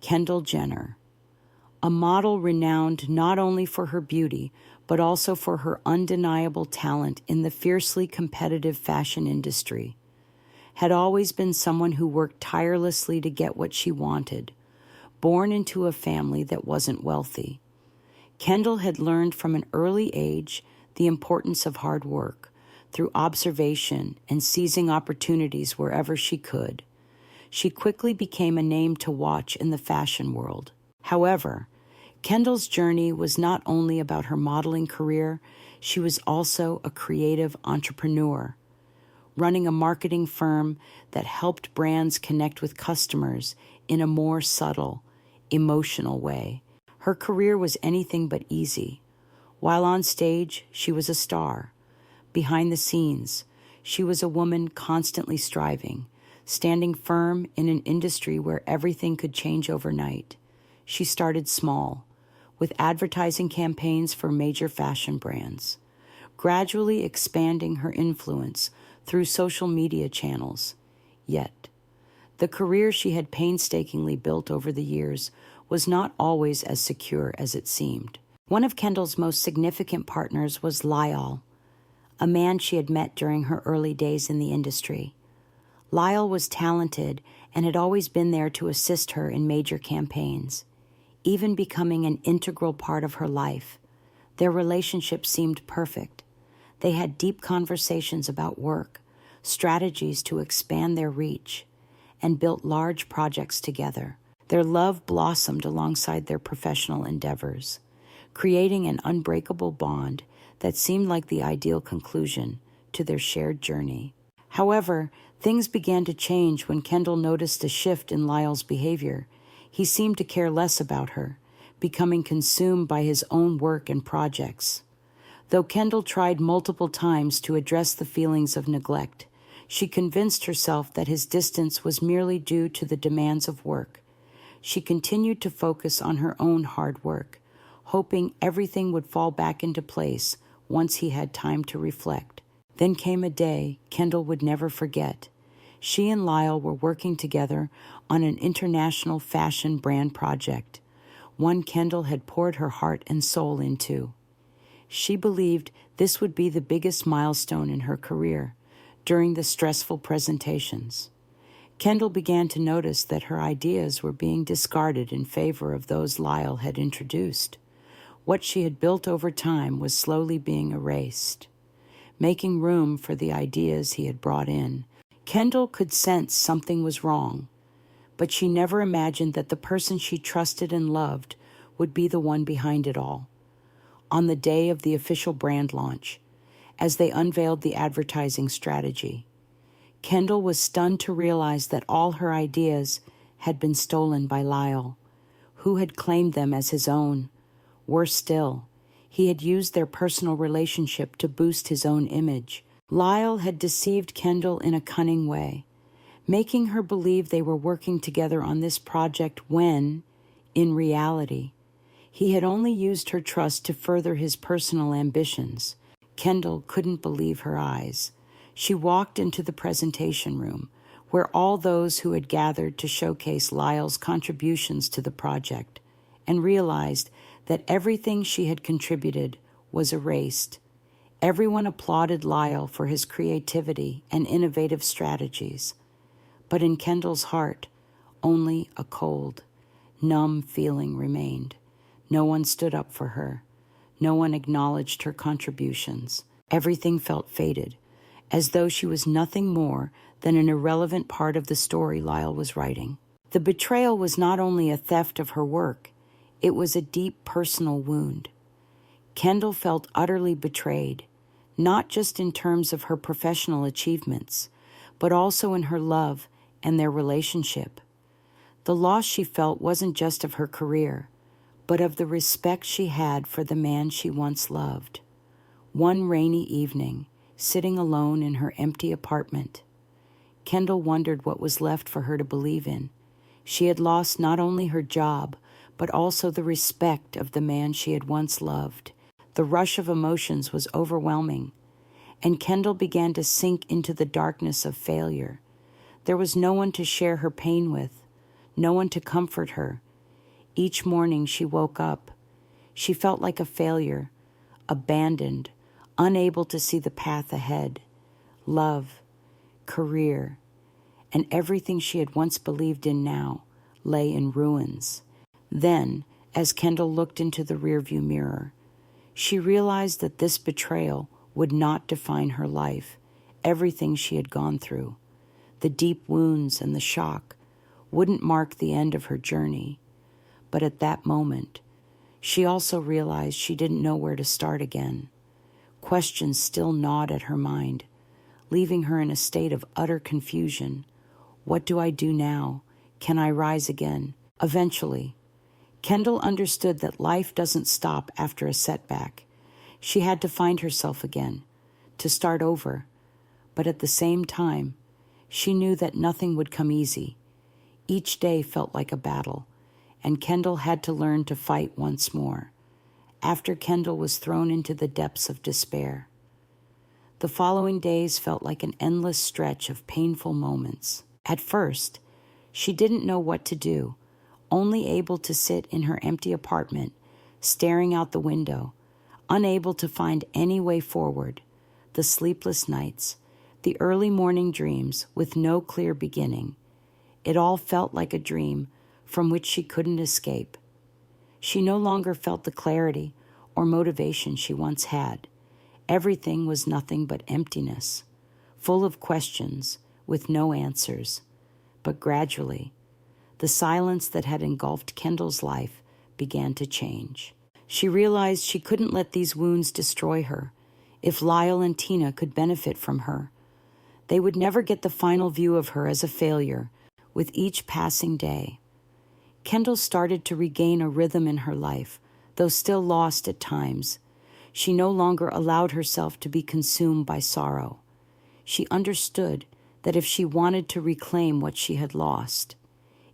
Kendall Jenner, a model renowned not only for her beauty, but also for her undeniable talent in the fiercely competitive fashion industry, had always been someone who worked tirelessly to get what she wanted, born into a family that wasn't wealthy. Kendall had learned from an early age the importance of hard work through observation and seizing opportunities wherever she could. She quickly became a name to watch in the fashion world. However, Kendall's journey was not only about her modeling career, she was also a creative entrepreneur, running a marketing firm that helped brands connect with customers in a more subtle, emotional way. Her career was anything but easy. While on stage, she was a star. Behind the scenes, she was a woman constantly striving, standing firm in an industry where everything could change overnight. She started small, with advertising campaigns for major fashion brands, gradually expanding her influence through social media channels. Yet, the career she had painstakingly built over the years was not always as secure as it seemed. One of Kendall's most significant partners was Lyall, a man she had met during her early days in the industry. Lyall was talented and had always been there to assist her in major campaigns, even becoming an integral part of her life. Their relationship seemed perfect. They had deep conversations about work, strategies to expand their reach, and built large projects together. Their love blossomed alongside their professional endeavors, creating an unbreakable bond that seemed like the ideal conclusion to their shared journey. However, things began to change when Kendall noticed a shift in Lyall's behavior. He seemed to care less about her, becoming consumed by his own work and projects. Though Kendall tried multiple times to address the feelings of neglect, she convinced herself that his distance was merely due to the demands of work. She continued to focus on her own hard work, hoping everything would fall back into place once he had time to reflect. Then came a day Kendall would never forget. She and Lyall were working together on an international fashion brand project, one Kendall had poured her heart and soul into. She believed this would be the biggest milestone in her career. During the stressful presentations, Kendall began to notice that her ideas were being discarded in favor of those Lyall had introduced. What she had built over time was slowly being erased, making room for the ideas he had brought in. Kendall could sense something was wrong, but she never imagined that the person she trusted and loved would be the one behind it all. On the day of the official brand launch, as they unveiled the advertising strategy, Kendall was stunned to realize that all her ideas had been stolen by Lyall, who had claimed them as his own. Worse still, he had used their personal relationship to boost his own image. Lyall had deceived Kendall in a cunning way, making her believe they were working together on this project when, in reality, he had only used her trust to further his personal ambitions. Kendall couldn't believe her eyes. She walked into the presentation room, where all those who had gathered to showcase Lyall's contributions to the project, and realized that everything she had contributed was erased. Everyone applauded Lyall for his creativity and innovative strategies. But in Kendall's heart, only a cold, numb feeling remained. No one stood up for her. No one acknowledged her contributions. Everything felt faded, as though she was nothing more than an irrelevant part of the story Lyall was writing. The betrayal was not only a theft of her work, it was a deep personal wound. Kendall felt utterly betrayed, not just in terms of her professional achievements, but also in her love and their relationship. The loss she felt wasn't just of her career, but of the respect she had for the man she once loved. One rainy evening, sitting alone in her empty apartment, Kendall wondered what was left for her to believe in. She had lost not only her job, but also the respect of the man she had once loved. The rush of emotions was overwhelming, and Kendall began to sink into the darkness of failure. There was no one to share her pain with, no one to comfort her, Each morning she woke up, she felt like a failure, abandoned, unable to see the path ahead. Love, career, and everything she had once believed in now lay in ruins. Then, as Kendall looked into the rearview mirror, she realized that this betrayal would not define her life. Everything she had gone through, the deep wounds and the shock, wouldn't mark the end of her journey. But at that moment, she also realized she didn't know where to start again. Questions still gnawed at her mind, leaving her in a state of utter confusion. What do I do now? Can I rise again? Eventually, Kendall understood that life doesn't stop after a setback. She had to find herself again, to start over. But at the same time, she knew that nothing would come easy. Each day felt like a battle, and Kendall had to learn to fight once more, after Kendall was thrown into the depths of despair. The following days felt like an endless stretch of painful moments. At first, she didn't know what to do, only able to sit in her empty apartment, staring out the window, unable to find any way forward. The sleepless nights, the early morning dreams with no clear beginning. It all felt like a dream from which she couldn't escape. She no longer felt the clarity or motivation she once had. Everything was nothing but emptiness, full of questions with no answers. But gradually, the silence that had engulfed Kendall's life began to change. She realized she couldn't let these wounds destroy her. If Lyall and Tina could benefit from her, they would never get the final view of her as a failure. With each passing day, Kendall started to regain a rhythm in her life, though still lost at times. She no longer allowed herself to be consumed by sorrow. She understood that if she wanted to reclaim what she had lost,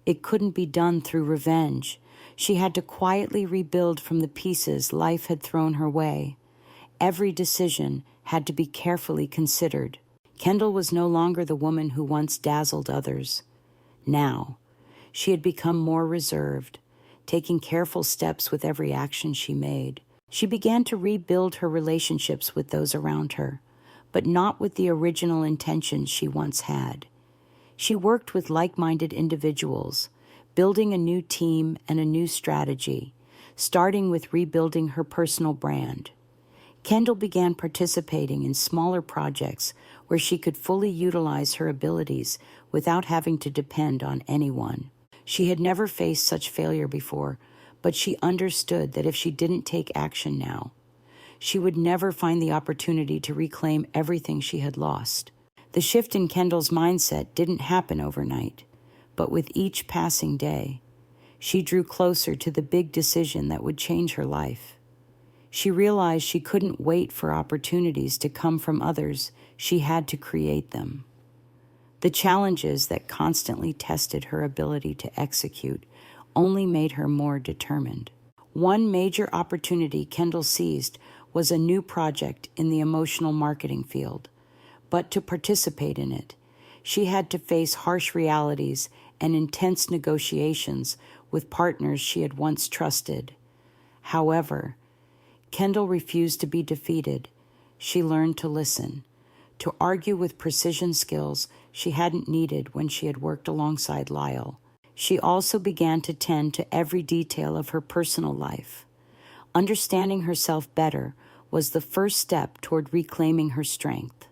it couldn't be done through revenge. She had to quietly rebuild from the pieces life had thrown her way. Every decision had to be carefully considered. Kendall was no longer the woman who once dazzled others. Now, she had become more reserved, taking careful steps with every action she made. She began to rebuild her relationships with those around her, but not with the original intentions she once had. She worked with like-minded individuals, building a new team and a new strategy, starting with rebuilding her personal brand. Kendall began participating in smaller projects where she could fully utilize her abilities without having to depend on anyone. She had never faced such failure before, but she understood that if she didn't take action now, she would never find the opportunity to reclaim everything she had lost. The shift in Kendall's mindset didn't happen overnight, but with each passing day, she drew closer to the big decision that would change her life. She realized she couldn't wait for opportunities to come from others. She had to create them. The challenges that constantly tested her ability to execute only made her more determined. One major opportunity Kendall seized was a new project in the emotional marketing field. But to participate in it, she had to face harsh realities and intense negotiations with partners she had once trusted. However, Kendall refused to be defeated. She learned to listen, to argue with precision skills she hadn't needed when she had worked alongside Lyall. She also began to tend to every detail of her personal life. Understanding herself better was the first step toward reclaiming her strength.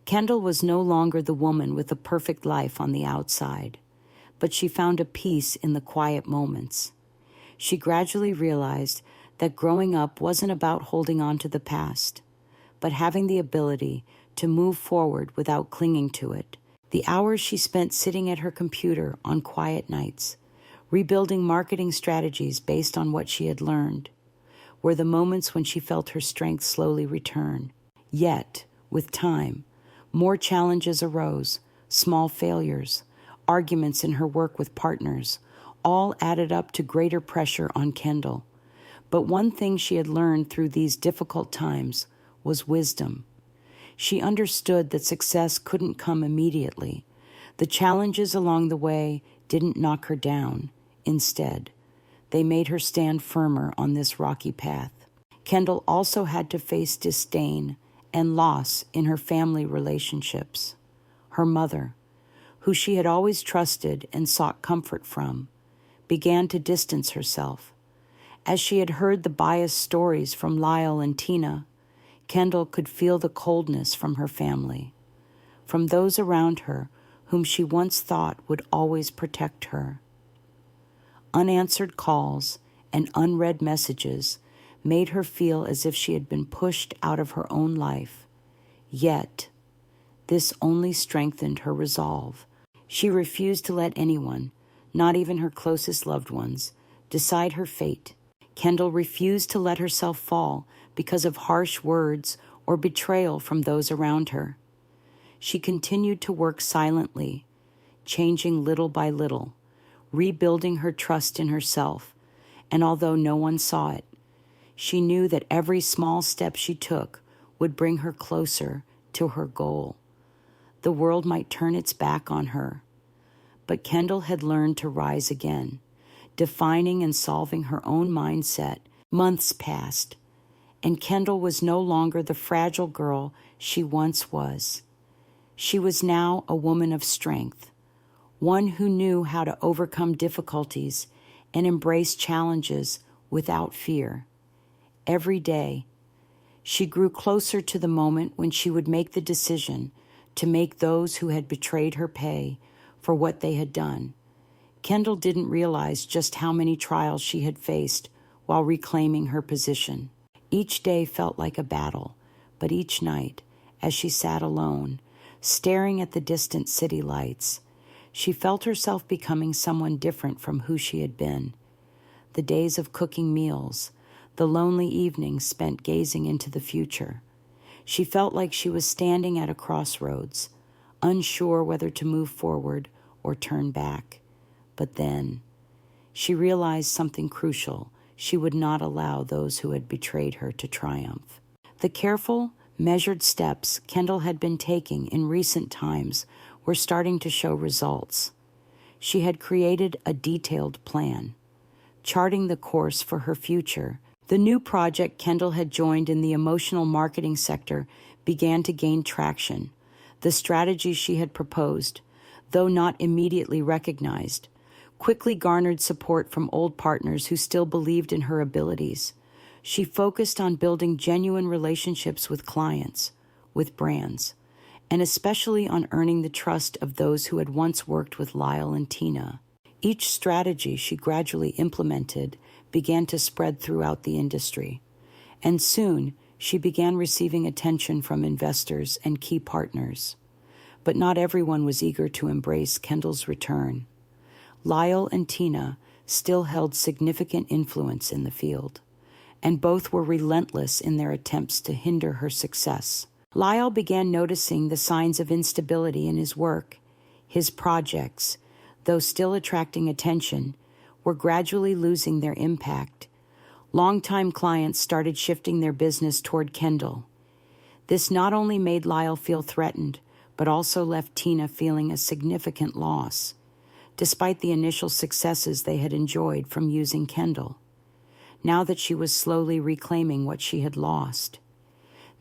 Kendall was no longer the woman with a perfect life on the outside, but she found a peace in the quiet moments. She gradually realized that growing up wasn't about holding on to the past, but having the ability to move forward without clinging to it. The hours she spent sitting at her computer on quiet nights, rebuilding marketing strategies based on what she had learned, were the moments when she felt her strength slowly return. Yet, with time, more challenges arose, small failures, arguments in her work with partners, all added up to greater pressure on Kendall. But one thing she had learned through these difficult times was wisdom. She understood that success couldn't come immediately. The challenges along the way didn't knock her down. Instead, they made her stand firmer on this rocky path. Kendall also had to face disdain and loss in her family relationships. Her mother, who she had always trusted and sought comfort from, began to distance herself. As she had heard the biased stories from Lyall and Tina, Kendall could feel the coldness from her family, from those around her whom she once thought would always protect her. Unanswered calls and unread messages made her feel as if she had been pushed out of her own life. Yet, this only strengthened her resolve. She refused to let anyone, not even her closest loved ones, decide her fate. Kendall refused to let herself fall because of harsh words or betrayal from those around her. She continued to work silently, changing little by little, rebuilding her trust in herself, and although no one saw it, she knew that every small step she took would bring her closer to her goal. The world might turn its back on her, but Kendall had learned to rise again, defining and solving her own mindset. Months passed, and Kendall was no longer the fragile girl she once was. She was now a woman of strength, one who knew how to overcome difficulties and embrace challenges without fear. Every day, she grew closer to the moment when she would make the decision to make those who had betrayed her pay for what they had done. Kendall didn't realize just how many trials she had faced while reclaiming her position. Each day felt like a battle, but each night, as she sat alone, staring at the distant city lights, she felt herself becoming someone different from who she had been. The days of cooking meals, the lonely evenings spent gazing into the future. She felt like she was standing at a crossroads, unsure whether to move forward or turn back. But then, she realized something crucial. She would not allow those who had betrayed her to triumph. The careful, measured steps Kendall had been taking in recent times were starting to show results. She had created a detailed plan, charting the course for her future. The new project Kendall had joined in the emotional marketing sector began to gain traction. The strategy she had proposed, though not immediately recognized, quickly garnered support from old partners who still believed in her abilities. She focused on building genuine relationships with clients, with brands, and especially on earning the trust of those who had once worked with Lyall and Tina. Each strategy she gradually implemented began to spread throughout the industry, and soon she began receiving attention from investors and key partners. But not everyone was eager to embrace Kendall's return. Lyall and Tina still held significant influence in the field, and both were relentless in their attempts to hinder her success. Lyall began noticing the signs of instability in his work. His projects, though still attracting attention, were gradually losing their impact. Longtime clients started shifting their business toward Kendall. This not only made Lyall feel threatened, but also left Tina feeling a significant loss, despite the initial successes they had enjoyed from using Kendall. Now that she was slowly reclaiming what she had lost,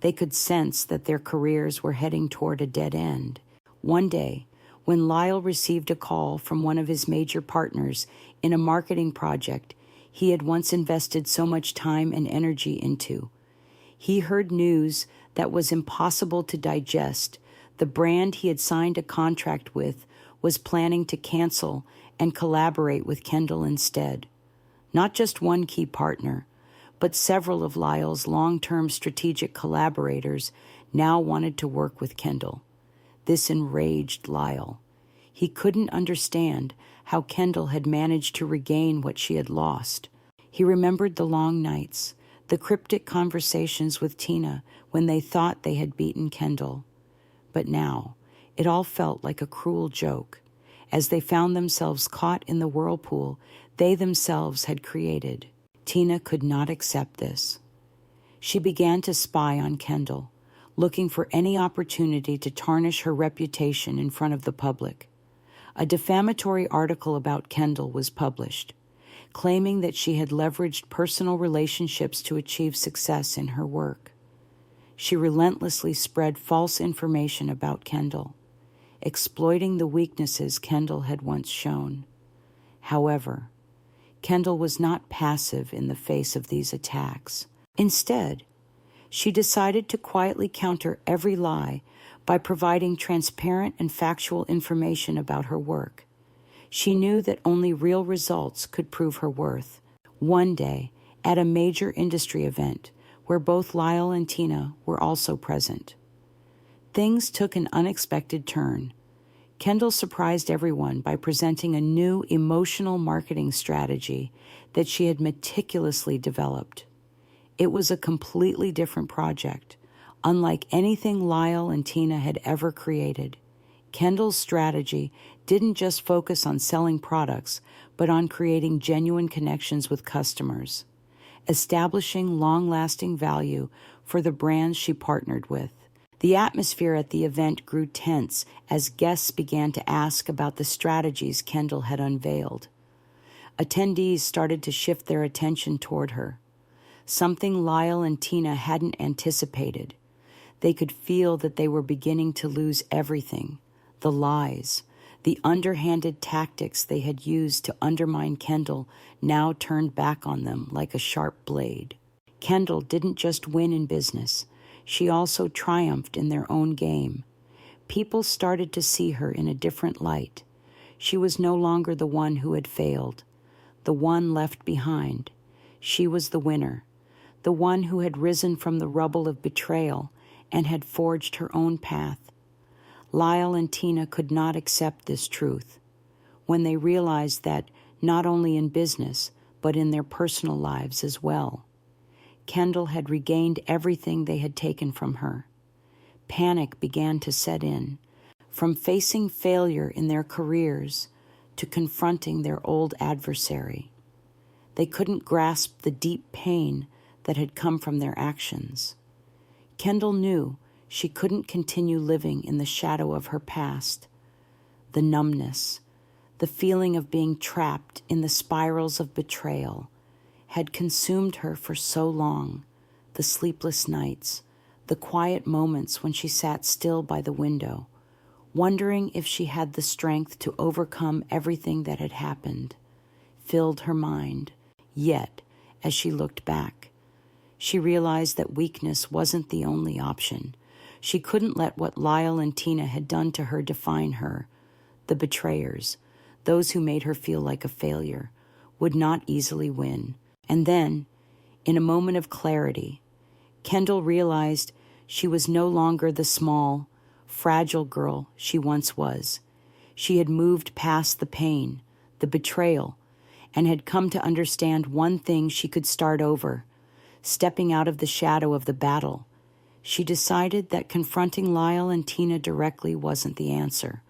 they could sense that their careers were heading toward a dead end. One day, when Lyall received a call from one of his major partners in a marketing project he had once invested so much time and energy into, he heard news that was impossible to digest. The brand he had signed a contract with was planning to cancel and collaborate with Kendall instead. Not just one key partner, but several of Lyall's long-term strategic collaborators now wanted to work with Kendall. This enraged Lyall. He couldn't understand how Kendall had managed to regain what she had lost. He remembered the long nights, the cryptic conversations with Tina when they thought they had beaten Kendall. But now, it all felt like a cruel joke, as they found themselves caught in the whirlpool they themselves had created. Tina could not accept this. She began to spy on Kendall, looking for any opportunity to tarnish her reputation in front of the public. A defamatory article about Kendall was published, claiming that she had leveraged personal relationships to achieve success in her work. She relentlessly spread false information about Kendall, exploiting the weaknesses Kendall had once shown. However, Kendall was not passive in the face of these attacks. Instead, she decided to quietly counter every lie by providing transparent and factual information about her work. She knew that only real results could prove her worth. One day, at a major industry event, where both Lyall and Tina were also present, things took an unexpected turn. Kendall surprised everyone by presenting a new emotional marketing strategy that she had meticulously developed. It was a completely different project, unlike anything Lyall and Tina had ever created. Kendall's strategy didn't just focus on selling products, but on creating genuine connections with customers, establishing long-lasting value for the brands she partnered with. The atmosphere at the event grew tense as guests began to ask about the strategies Kendall had unveiled. Attendees started to shift their attention toward her, something Lyall and Tina hadn't anticipated. They could feel that they were beginning to lose everything: the lies, the underhanded tactics they had used to undermine Kendall now turned back on them like a sharp blade. Kendall didn't just win in business, she also triumphed in their own game. People started to see her in a different light. She was no longer the one who had failed, the one left behind. She was the winner, the one who had risen from the rubble of betrayal and had forged her own path. Lyall and Tina could not accept this truth when they realized that, not only in business, but in their personal lives as well, Kendall had regained everything they had taken from her. Panic began to set in, from facing failure in their careers to confronting their old adversary. They couldn't grasp the deep pain that had come from their actions. Kendall knew she couldn't continue living in the shadow of her past. The numbness, the feeling of being trapped in the spirals of betrayal, had consumed her for so long. The sleepless nights, the quiet moments when she sat still by the window, wondering if she had the strength to overcome everything that had happened, filled her mind. Yet, as she looked back, she realized that weakness wasn't the only option. She couldn't let what Lyall and Tina had done to her define her. The betrayers, those who made her feel like a failure, would not easily win. And then, in a moment of clarity, Kendall realized she was no longer the small, fragile girl she once was. She had moved past the pain, the betrayal, and had come to understand one thing: she could start over. Stepping out of the shadow of the battle, she decided that confronting Lyall and Tina directly wasn't the answer.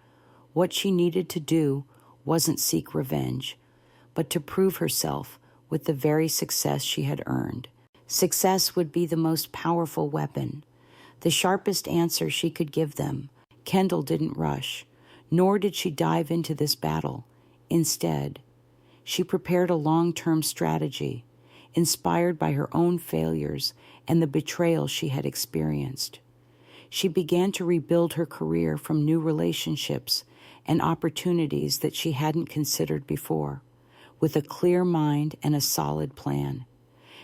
What she needed to do wasn't seek revenge, but to prove herself with the very success she had earned. Success would be the most powerful weapon, the sharpest answer she could give them. Kendall didn't rush, nor did she dive into this battle. Instead, she prepared a long-term strategy, inspired by her own failures and the betrayal she had experienced. She began to rebuild her career from new relationships and opportunities that she hadn't considered before, with a clear mind and a solid plan.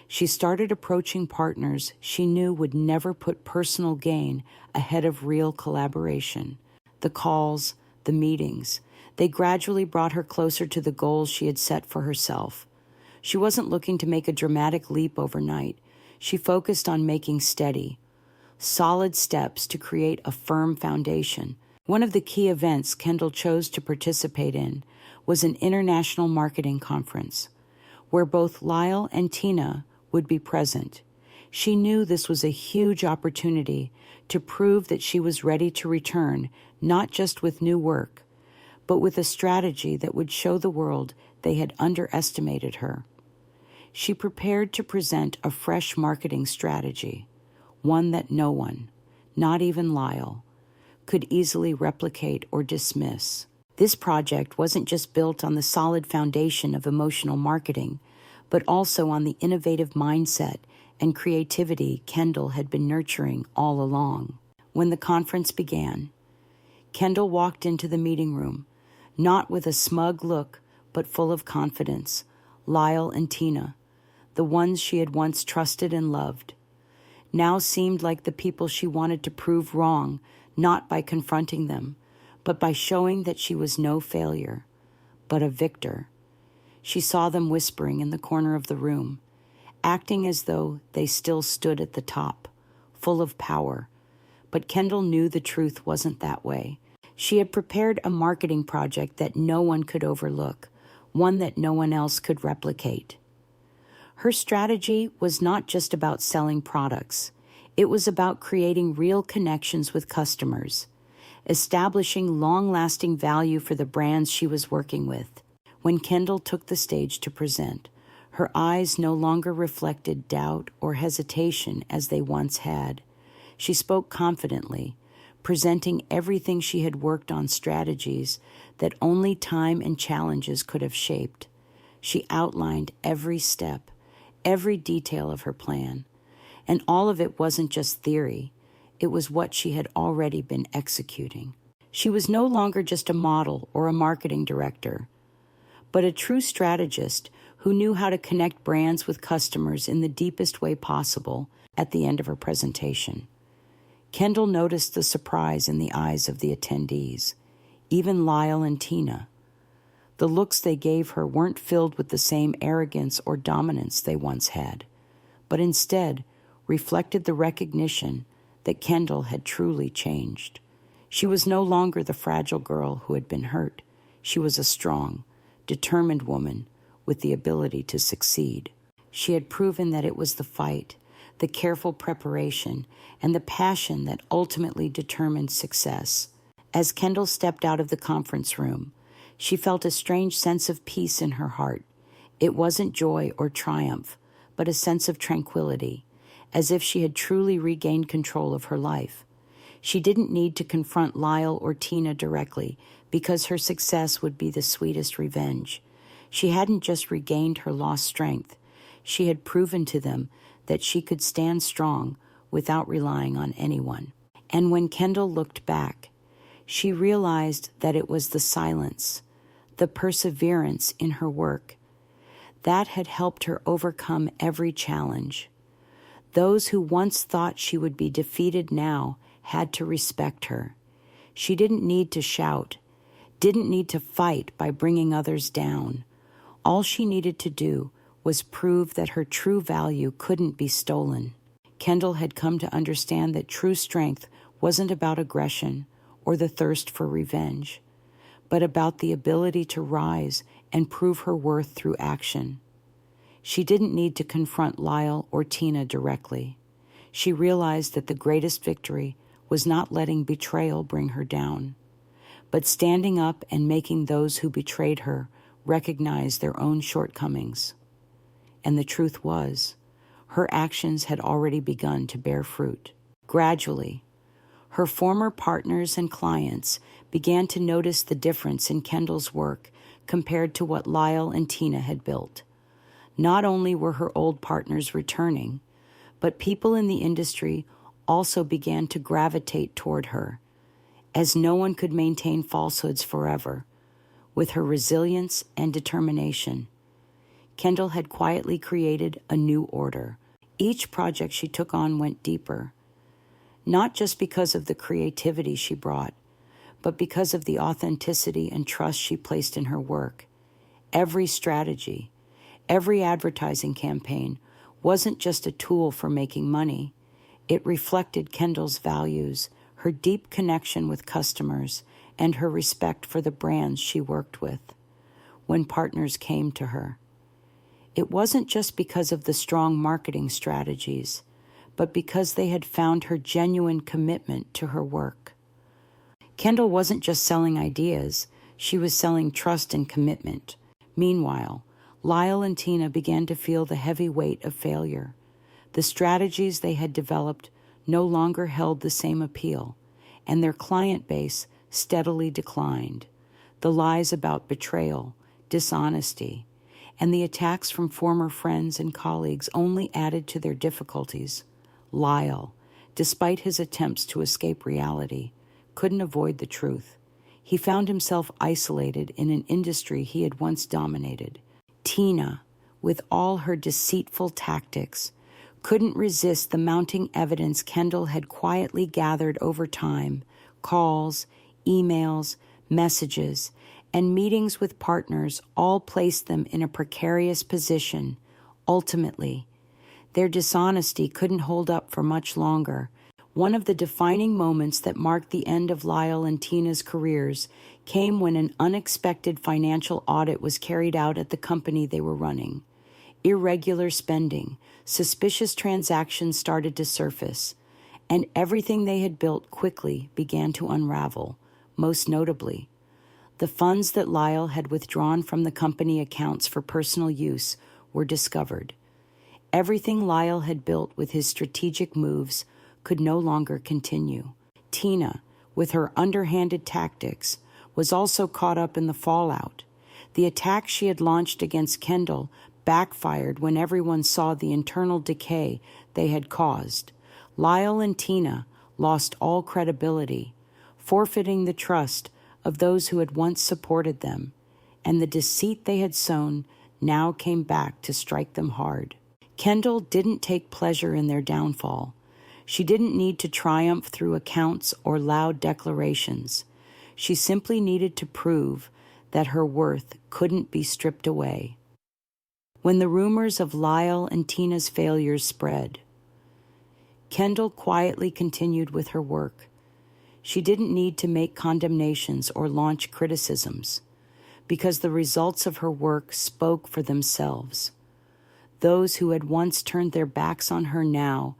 She started approaching partners she knew would never put personal gain ahead of real collaboration. The calls, the meetings, they gradually brought her closer to the goals she had set for herself. She wasn't looking to make a dramatic leap overnight. She focused on making steady, solid steps to create a firm foundation. One of the key events Kendall chose to participate in was an international marketing conference, where both Lyall and Tina would be present. She knew this was a huge opportunity to prove that she was ready to return, not just with new work, but with a strategy that would show the world they had underestimated her. She prepared to present a fresh marketing strategy, one that no one, not even Lyall, could easily replicate or dismiss. This project wasn't just built on the solid foundation of emotional marketing, but also on the innovative mindset and creativity Kendall had been nurturing all along. When the conference began, Kendall walked into the meeting room, not with a smug look, but full of confidence. Lyall and Tina, the ones she had once trusted and loved, now seemed like the people she wanted to prove wrong, not by confronting them, but by showing that she was no failure, but a victor. She saw them whispering in the corner of the room, acting as though they still stood at the top, full of power. But Kendall knew the truth wasn't that way. She had prepared a marketing project that no one could overlook, one that no one else could replicate. Her strategy was not just about selling products. It was about creating real connections with customers, establishing long-lasting value for the brands she was working with. When Kendall took the stage to present, her eyes no longer reflected doubt or hesitation as they once had. She spoke confidently, presenting everything she had worked on, strategies that only time and challenges could have shaped. She outlined every step, every detail of her plan, and all of it wasn't just theory. It was what she had already been executing. She was no longer just a model or a marketing director, but a true strategist who knew how to connect brands with customers in the deepest way possible. At the end of her presentation, Kendall noticed the surprise in the eyes of the attendees, even Lyall and Tina. The looks they gave her weren't filled with the same arrogance or dominance they once had, but instead reflected the recognition that Kendall had truly changed. She was no longer the fragile girl who had been hurt. She was a strong, determined woman with the ability to succeed. She had proven that it was the fight, the careful preparation, and the passion that ultimately determined success. As Kendall stepped out of the conference room, she felt a strange sense of peace in her heart. It wasn't joy or triumph, but a sense of tranquility, as if she had truly regained control of her life. She didn't need to confront Lyall or Tina directly, because her success would be the sweetest revenge. She hadn't just regained her lost strength. She had proven to them that she could stand strong without relying on anyone. And when Kendall looked back, she realized that it was the silence, the perseverance in her work, that had helped her overcome every challenge. Those who once thought she would be defeated now had to respect her. She didn't need to shout, didn't need to fight by bringing others down. All she needed to do was prove that her true value couldn't be stolen. Kendall had come to understand that true strength wasn't about aggression or the thirst for revenge, but about the ability to rise and prove her worth through action. She didn't need to confront Lyall or Tina directly. She realized that the greatest victory was not letting betrayal bring her down, but standing up and making those who betrayed her recognize their own shortcomings. And the truth was, her actions had already begun to bear fruit. Gradually, her former partners and clients began to notice the difference in Kendall's work compared to what Lyall and Tina had built. Not only were her old partners returning, but people in the industry also began to gravitate toward her, as no one could maintain falsehoods forever. With her resilience and determination, Kendall had quietly created a new order. Each project she took on went deeper, not just because of the creativity she brought, but because of the authenticity and trust she placed in her work. Every strategy, every advertising campaign wasn't just a tool for making money. It reflected Kendall's values, her deep connection with customers, and her respect for the brands she worked with. When partners came to her, it wasn't just because of the strong marketing strategies, but because they had found her genuine commitment to her work. Kendall wasn't just selling ideas, she was selling trust and commitment. Meanwhile, Lyall and Tina began to feel the heavy weight of failure. The strategies they had developed no longer held the same appeal, and their client base steadily declined. The lies about betrayal, dishonesty, and the attacks from former friends and colleagues only added to their difficulties. Lyall, despite his attempts to escape reality, couldn't avoid the truth. He found himself isolated in an industry he had once dominated. Tina, with all her deceitful tactics, couldn't resist the mounting evidence Kendall had quietly gathered over time: calls, emails, messages, and meetings with partners all placed them in a precarious position. Ultimately, their dishonesty couldn't hold up for much longer. One of the defining moments that marked the end of Lyall and Tina's careers came when an unexpected financial audit was carried out at the company they were running. Irregular spending, suspicious transactions started to surface, and everything they had built quickly began to unravel. Most notably, the funds that Lyall had withdrawn from the company accounts for personal use were discovered. Everything Lyall had built with his strategic moves could no longer continue. Tina, with her underhanded tactics, was also caught up in the fallout. The attack she had launched against Kendall backfired when everyone saw the internal decay they had caused. Lyall and Tina lost all credibility, forfeiting the trust of those who had once supported them, and the deceit they had sown now came back to strike them hard. Kendall didn't take pleasure in their downfall. She didn't need to triumph through accounts or loud declarations. She simply needed to prove that her worth couldn't be stripped away. When the rumors of Lyall and Tina's failures spread, Kendall quietly continued with her work. She didn't need to make condemnations or launch criticisms, because the results of her work spoke for themselves. Those who had once turned their backs on her now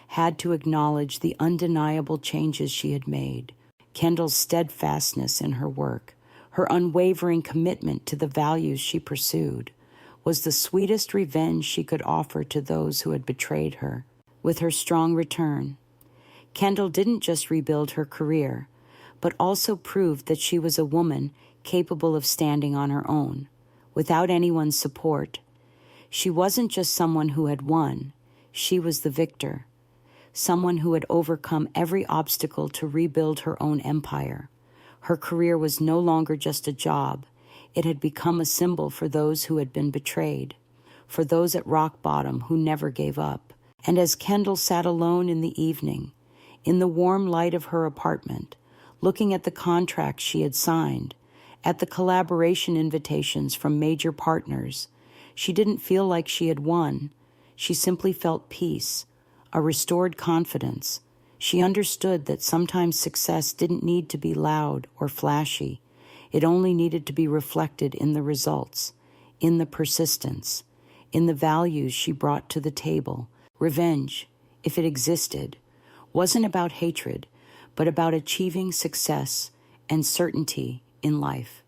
had to acknowledge the undeniable changes she had made. Kendall's steadfastness in her work, her unwavering commitment to the values she pursued, was the sweetest revenge she could offer to those who had betrayed her. With her strong return, Kendall didn't just rebuild her career, but also proved that she was a woman capable of standing on her own, without anyone's support. She wasn't just someone who had won, she was the victor, someone who had overcome every obstacle to rebuild her own empire. Her career was no longer just a job. It had become a symbol for those who had been betrayed, for those at rock bottom who never gave up. And as Kendall sat alone in the evening, in the warm light of her apartment, looking at the contracts she had signed, at the collaboration invitations from major partners, she didn't feel like she had won. She simply felt peace, a restored confidence. She understood that sometimes success didn't need to be loud or flashy. It only needed to be reflected in the results, in the persistence, in the values she brought to the table. Revenge, if it existed, wasn't about hatred, but about achieving success and certainty in life.